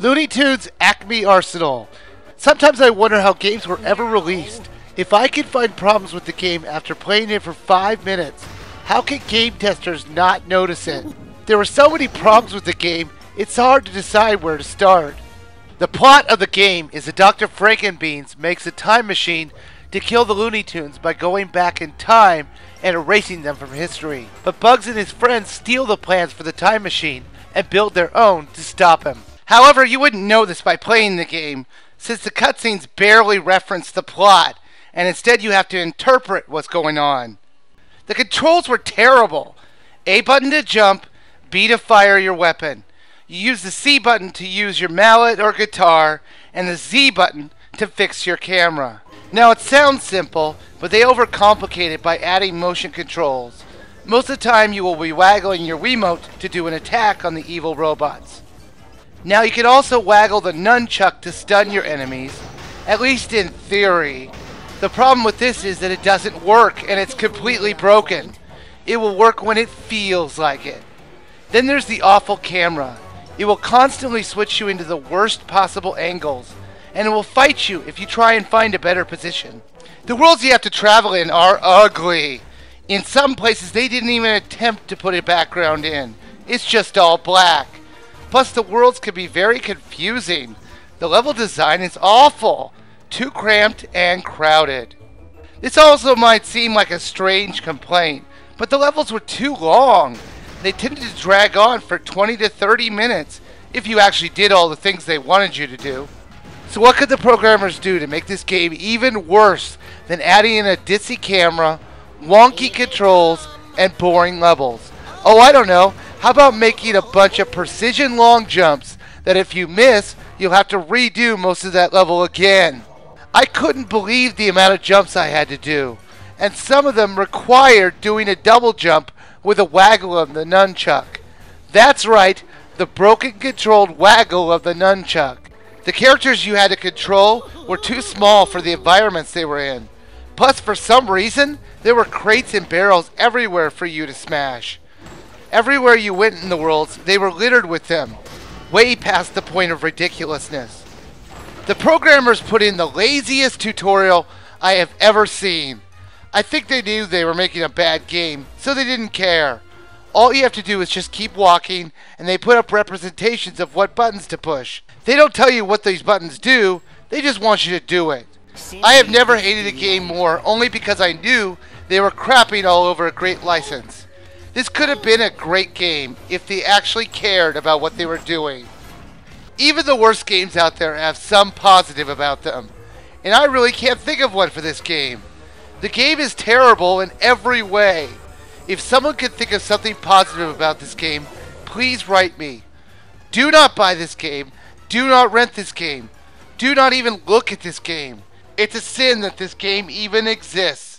Looney Tunes Acme Arsenal. Sometimes I wonder how games were ever released. If I could find problems with the game after playing it for 5 minutes, how can game testers not notice it? There were so many problems with the game, it's hard to decide where to start. The plot of the game is that Dr. Frankenbeans makes a time machine to kill the Looney Tunes by going back in time and erasing them from history. But Bugs and his friends steal the plans for the time machine and build their own to stop him. However, you wouldn't know this by playing the game, since the cutscenes barely reference the plot, and instead you have to interpret what's going on. The controls were terrible. A button to jump, B to fire your weapon. You use the C button to use your mallet or guitar, and the Z button to fix your camera. Now it sounds simple, but they overcomplicate it by adding motion controls. Most of the time you will be waggling your Wiimote to do an attack on the evil robots. Now you can also waggle the nunchuck to stun your enemies, at least in theory. The problem with this is that it doesn't work and it's completely broken. It will work when it feels like it. Then there's the awful camera. It will constantly switch you into the worst possible angles, and it will fight you if you try and find a better position. The worlds you have to travel in are ugly. In some places they didn't even attempt to put a background in. It's just all black. Plus the worlds can be very confusing. The level design is awful. Too cramped and crowded. This also might seem like a strange complaint, but the levels were too long. They tended to drag on for 20 to 30 minutes if you actually did all the things they wanted you to do. So what could the programmers do to make this game even worse than adding in a ditzy camera, wonky controls, and boring levels? Oh, I don't know. How about making a bunch of precision long jumps that if you miss, you'll have to redo most of that level again? I couldn't believe the amount of jumps I had to do, and some of them required doing a double jump with a waggle of the nunchuck. That's right, the broken controlled waggle of the nunchuck. The characters you had to control were too small for the environments they were in. Plus, for some reason, there were crates and barrels everywhere for you to smash. Everywhere you went in the worlds, they were littered with them, way past the point of ridiculousness. The programmers put in the laziest tutorial I have ever seen. I think they knew they were making a bad game, so they didn't care. All you have to do is just keep walking, and they put up representations of what buttons to push. They don't tell you what these buttons do, they just want you to do it. I have never hated a game more, only because I knew they were crapping all over a great license. This could have been a great game if they actually cared about what they were doing. Even the worst games out there have some positive about them, and I really can't think of one for this game. The game is terrible in every way. If someone could think of something positive about this game, please write me. Do not buy this game. Do not rent this game. Do not even look at this game. It's a sin that this game even exists.